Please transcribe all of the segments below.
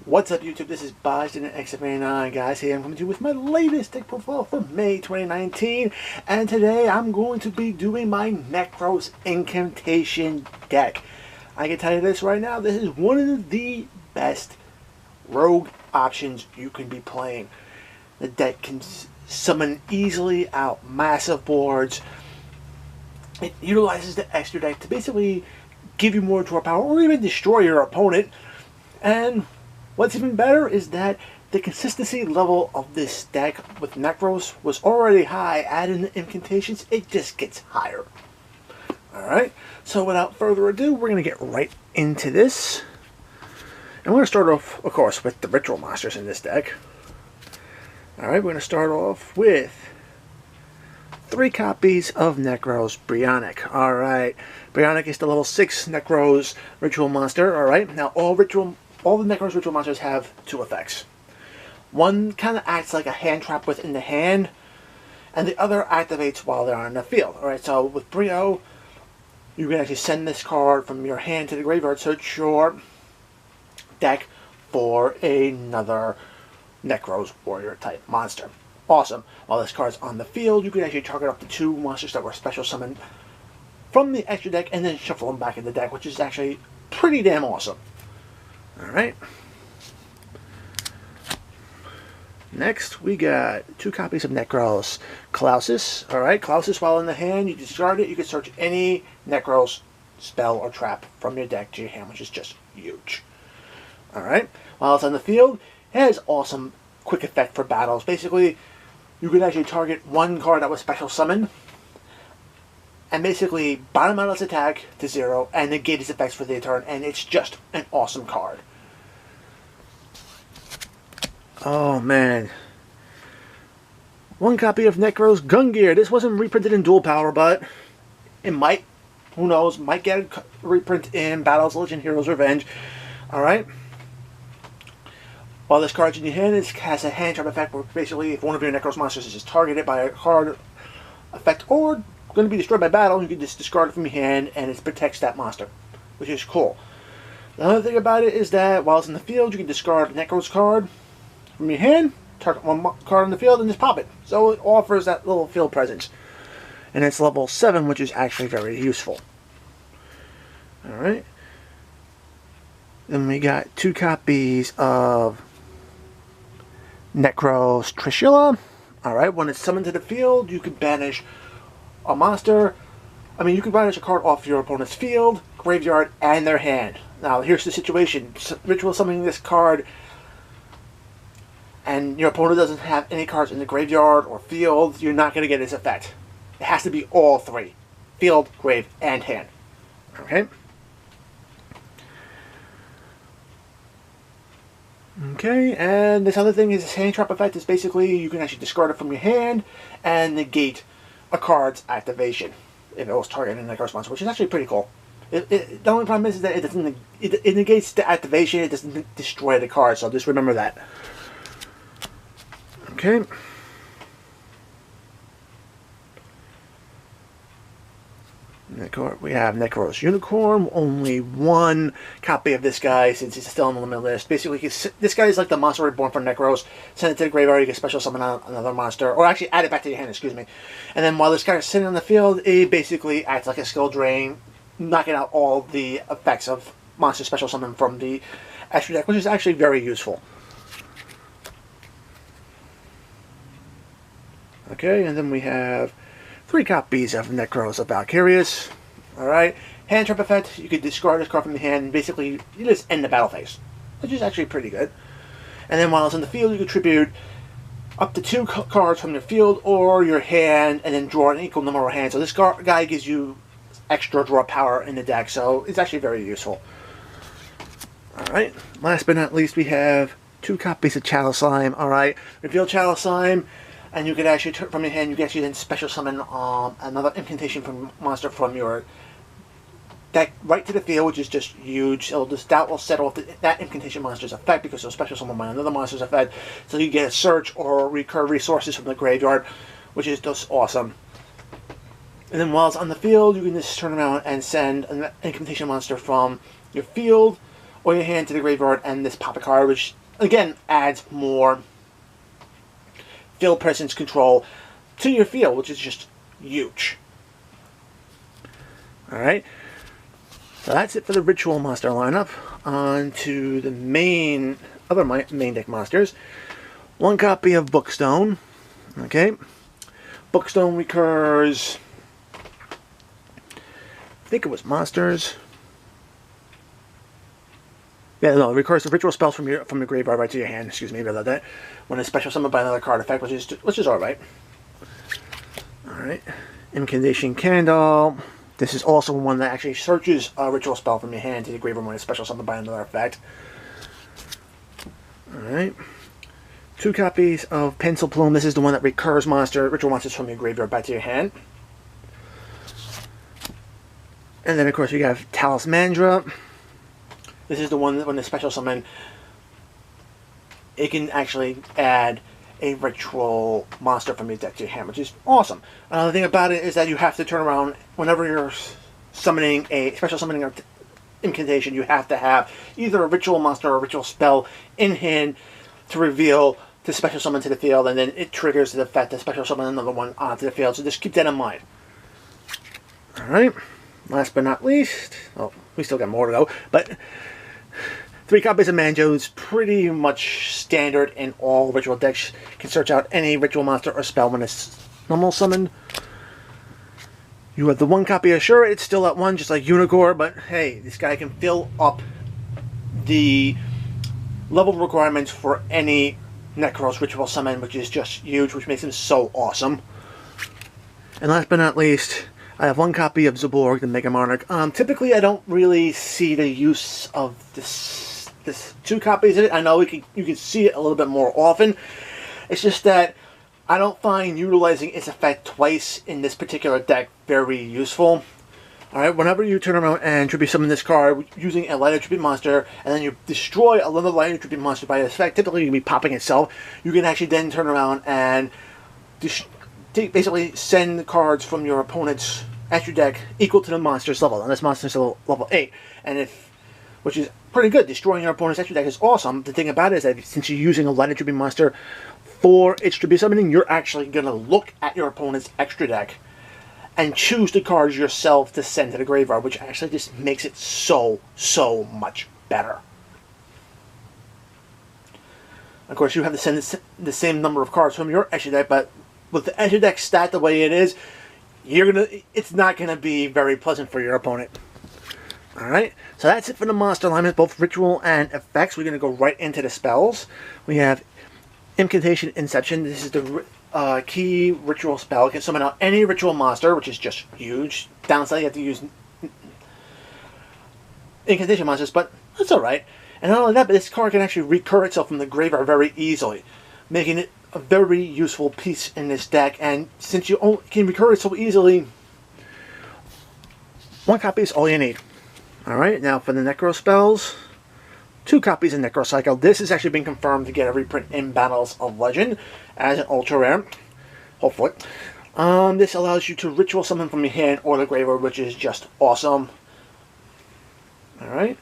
What's up, YouTube? This is Boston X79, guys. Here I'm coming to you with my latest deck profile for May 2019, and today I'm going to be doing my Nekroz Impcantation deck. I can tell you this right now, this is one of the best rogue options you can be playing. The deck can summon easily out massive boards. It utilizes the extra deck to basically give you more draw power or even destroy your opponent. And what's even better is that the consistency level of this deck with Nekroz was already high. Adding the incantations, it just gets higher. Alright, so without further ado, we're going to get right into this. And we're going to start off, of course, with the ritual monsters in this deck. Alright, we're going to start off with 3 copies of Nekroz Brionac. Alright, Brionac is the level 6 Nekroz ritual monster. Alright, now all the Nekroz ritual monsters have 2 effects. One kind of acts like a hand trap within the hand, and the other activates while they're on the field. Alright, so with Brio, you can actually send this card from your hand to the graveyard, search your deck for another Nekroz warrior type monster. Awesome. While this card's on the field, you can actually target up to 2 monsters that were special summoned from the extra deck and then shuffle them back in the deck, which is actually pretty damn awesome. Alright. Next, we got 2 copies of Nekroz Colossus. Alright, Colossus, while in the hand, you discard it. You can search any Nekroz spell or trap from your deck to your hand, which is just huge. Alright, while it's on the field, it has awesome quick effect for battles. Basically, you can actually target 1 card that was special summoned and basically bottom out its attack to 0 and negate its effects for the turn, and it's just an awesome card. Oh man. 1 copy of Nekroz Gungear. This wasn't reprinted in dual power, but it might, who knows, might get a reprint in Battles Legend Heroes Revenge. Alright. While this card's in your hand, it has a hand trap effect where basically if one of your Nekroz monsters is just targeted by a card effect or going to be destroyed by battle, you can just discard it from your hand and it protects that monster, which is cool. The other thing about it is that while it's in the field, you can discard a Nekroz card from your hand, target 1 card on the field, and just pop it. So it offers that little field presence. And it's level 7, which is actually very useful. Alright. Then we got 2 copies of Nekroz Trishula. Alright, when it's summoned to the field, you can banish a monster. You can banish a card off your opponent's field, graveyard, and their hand. Now, here's the situation. Ritual summoning this card, and your opponent doesn't have any cards in the graveyard or field, you're not going to get its effect. It has to be all 3. Field, grave, and hand. Okay? Okay, and this other thing is this hand trap effect is basically you can actually discard it from your hand and negate a card's activation if it was targeting the Nekroz monster, which is actually pretty cool. The only problem is that it negates the activation, it doesn't destroy the card, so just remember that. Okay. We have Nekroz Unicorn. Only 1 copy of this guy since he's still on the limited list. Basically, this guy is like the monster reborn from Nekroz. Send it to the graveyard, you can special summon another monster. Or actually add it back to your hand, excuse me. And then while this guy is sitting on the field, it basically acts like a skill drain, knocking out all the effects of monster special summon from the extra deck, which is actually very useful. Okay, and then we have 3 copies of Nekroz of Valkyrius. Alright, hand trap effect, you could discard this card from the hand and basically you just end the battle phase, which is actually pretty good. And then while it's in the field, you contribute up to 2 cards from your field or your hand and then draw an equal number of hands. So this guy gives you extra draw power in the deck, so it's actually very useful. Alright, last but not least, we have 2 copies of Chalice Slime. Alright, reveal Chalice Slime, and you can actually, from your hand, you can actually then special summon another incantation from monster from your deck right to the field, which is just huge. That will set off that incantation monster's effect because it'll special summon by another monster's effect. So you get a search or recur resources from the graveyard, which is just awesome. And then while it's on the field, you can just turn around and send an incantation monster from your field or your hand to the graveyard, and this pop a card, which again adds more field presence control to your field, which is just huge. Alright, so that's it for the Ritual Monster lineup. On to the other main deck monsters. One copy of Bookstone. Okay, Bookstone recurs, I think it was monsters. Yeah, no, it recurs the ritual spells from your graveyard right to your hand. Excuse me about that. When it's special summoned by another card effect, which is all right. All right, Incantation Candle. This is also one that actually searches a ritual spell from your hand to your graveyard when it's special summoned by another effect. All right. 2 copies of Pencil Plume. This is the one that recurs ritual monsters from your graveyard back to your hand. And then, of course, you have Talismandra. This is the one that when it's special summon, it can actually add a ritual monster from your deck to your hand, which is awesome. Another thing about it is that you have to turn around whenever you're summoning special summoning or incantation. You have to have either a ritual monster or a ritual spell in hand to reveal to special summon to the field, and then it triggers the effect to special summon another one onto the field. So just keep that in mind. Alright, last but not least, oh, we still got more to go, but 3 copies of Manjo is pretty much standard in all ritual decks. You can search out any ritual monster or spell when it's normal summoned. You have the 1 copy of Sure, it's still at 1, just like Unicorn, but hey, this guy can fill up the level requirements for any Nekroz ritual summon, which is just huge, which makes him so awesome. And last but not least, I have 1 copy of Zaborg, the Mega Monarch. Typically, I don't really see the use of this 2 copies of it. I know you can see it a little bit more often. It's just that I don't find utilizing its effect twice in this particular deck very useful. Alright, whenever you turn around and tribute summon this card using a light attribute monster, and then you destroy another light attribute monster by its effect, typically you'll be popping itself, you can actually then turn around and basically send the cards from your opponent's extra deck equal to the monster's level, and this monster's level 8. And which is pretty good. Destroying your opponent's extra deck is awesome. The thing about it is that since you're using a light attribute monster for its tribute summoning, you're actually going to look at your opponent's extra deck and choose the cards yourself to send to the graveyard, which actually just makes it so much better. Of course, you have to send the same number of cards from your extra deck, but with the extra deck stat the way it is, it's not gonna be very pleasant for your opponent. Alright, so that's it for the monster alignment, both ritual and effects. We're gonna go right into the spells. We have Incantation Inception. This is the key ritual spell. It can summon out any ritual monster, which is just huge. Downside, you have to use incantation monsters, but that's alright. And not only that, but this card can actually recur itself from the graveyard very easily, making it a very useful piece in this deck. And since you can recur it so easily, 1 copy is all you need. Alright, now for the Necro spells, 2 copies of Necro Cycle. This has actually been confirmed to get a reprint in Battles of Legend as an ultra rare, hopefully. This allows you to ritual summon from your hand or the graveyard, which is just awesome. Alright,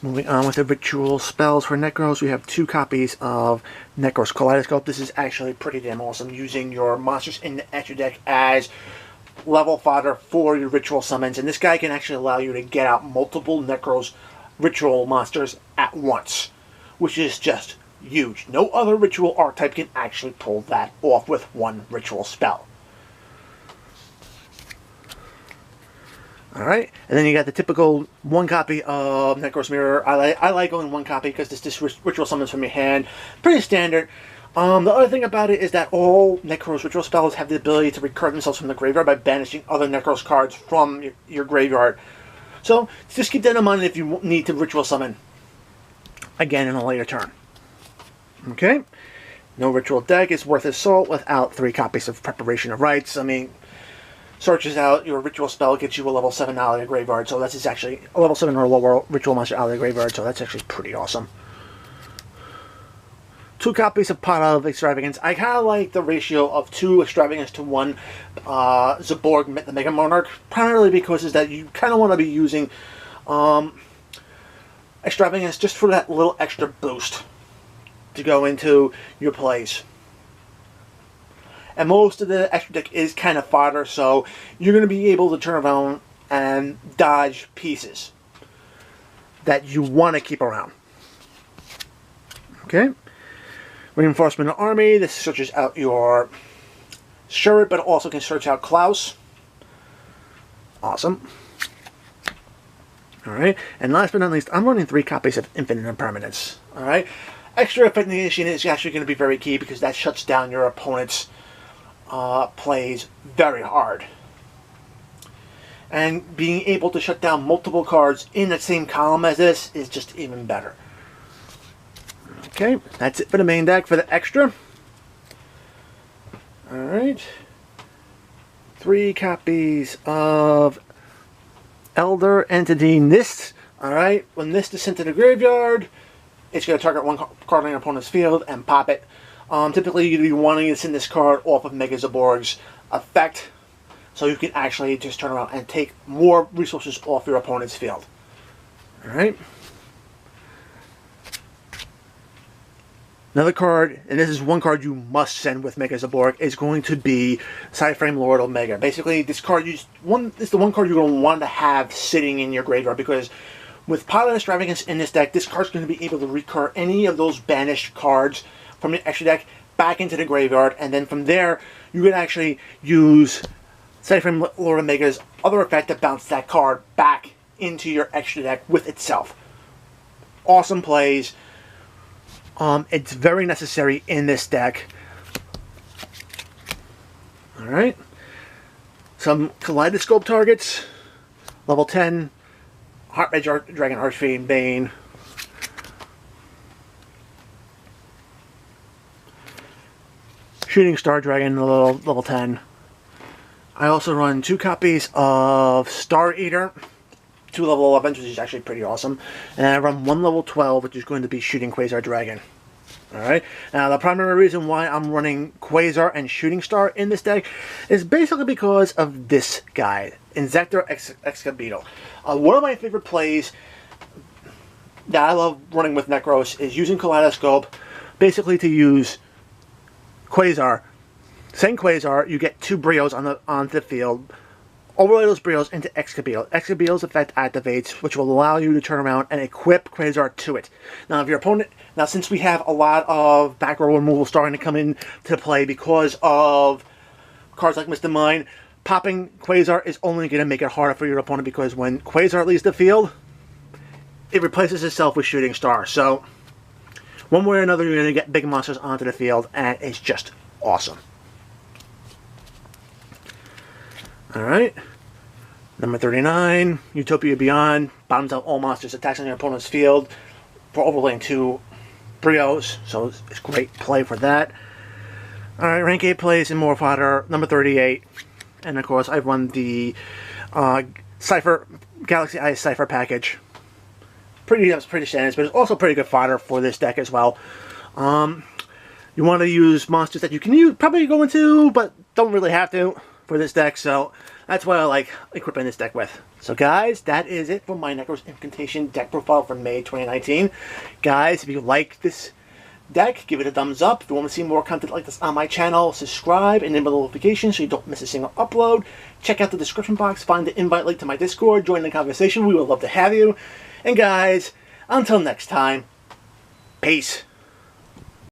moving on with the ritual spells for Necros, we have 2 copies of Necro's Kaleidoscope. This is actually pretty damn awesome, using your monsters in the extra deck as level fodder for your ritual summons. And this guy can actually allow you to get out multiple Necro's ritual monsters at once, which is just huge. No other ritual archetype can actually pull that off with 1 ritual spell. Alright, and then you got the typical 1 copy of Nekroz Mirror. I like going 1 copy because this ritual summons from your hand. Pretty standard. The other thing about it is that all Nekroz ritual spells have the ability to recur themselves from the graveyard by banishing other Nekroz cards from your graveyard. So just keep that in mind if you need to ritual summon again in a later turn. Okay, no ritual deck is worth its salt without 3 copies of Preparation of Rites. I mean, searches out your ritual spell, gets you a level 7 out of the graveyard, so that's actually a level 7 or lower ritual monster out of the graveyard, so that's actually pretty awesome. 2 copies of Pot of Extravagance. I kind of like the ratio of 2 Extravagance to 1 Zaborg, the Mega Monarch, primarily because is that you kind of want to be using Extravagance just for that little extra boost to go into your plays. And most of the extra deck is kind of fodder, so you're going to be able to turn around and dodge pieces that you want to keep around. Okay. Reinforcement of Army. This searches out your Sherrod, but also can search out Klaus. Awesome. Alright. And last but not least, I'm running 3 copies of Infinite Impermanence. Alright. Extra Affectation is actually going to be very key because that shuts down your opponent's plays very hard. And being able to shut down multiple cards in the same column as this is just even better. Okay, that's it for the main deck. For the extra, alright, 3 copies of Elder Entity Nist. Alright, when this is sent to the graveyard, it's going to target one card on your opponent's field and pop it. Typically, you'd be wanting to send this card off of Megazaborg's effect, so you can actually just turn around and take more resources off your opponent's field. Alright. Another card, and this is one card you must send with Megazaborg, is going to be Cyframe Lord Omega. Basically, this card is the one card you're going to want to have sitting in your graveyard, because with Pilot Extravagance in this deck, this card's going to be able to recur any of those banished cards from your extra deck back into the graveyard, and then from there, you can actually use Cyframe Lord Omega's other effect to bounce that card back into your extra deck with itself. Awesome plays. It's very necessary in this deck. Alright. Some Kaleidoscope targets. Level 10. Heart Red Dragon, Archfiend, Bane. Shooting Star Dragon, level 10. I also run 2 copies of Star Eater. 2 level 11, which is actually pretty awesome. And I run 1 level 12, which is going to be Shooting Quasar Dragon. Alright, now the primary reason why I'm running Quasar and Shooting Star in this deck is basically because of this guy, Inzektor Excabito. One of my favorite plays that I love running with Nekroz is using Kaleidoscope, basically to use Quasar. Send Quasar, you get 2 Brios onto the field. Overlay those Brios into Excabito. Excabito's effect activates, which will allow you to turn around and equip Quasar to it. Now, if your opponent... Now, since we have a lot of back row removal starting to come into play because of cards like Mr. Mine, popping Quasar is only going to make it harder for your opponent, because when Quasar leaves the field, it replaces itself with Shooting Star. So, one way or another, you're going to get big monsters onto the field, and it's just awesome. Alright. Number 39, Utopia Beyond. Bottoms out all monsters attacks on your opponent's field for overlaying 2 Brios. So it's great play for that. Alright, rank 8 plays in more fodder. Number 38. And of course, I've run the Galaxy Ice Cypher package. Pretty standard, but it's also pretty good fodder for this deck as well. You want to use monsters that you can probably go into, but don't really have to for this deck, so that's what I like equipping this deck with. So guys, that is it for my Nekroz Impcantation deck profile for May 2019. Guys, if you like this deck, give it a thumbs up. If you want to see more content like this on my channel, subscribe and enable notifications so you don't miss a single upload. Check out the description box, find the invite link to my Discord, join the conversation. We would love to have you. And guys, until next time, peace.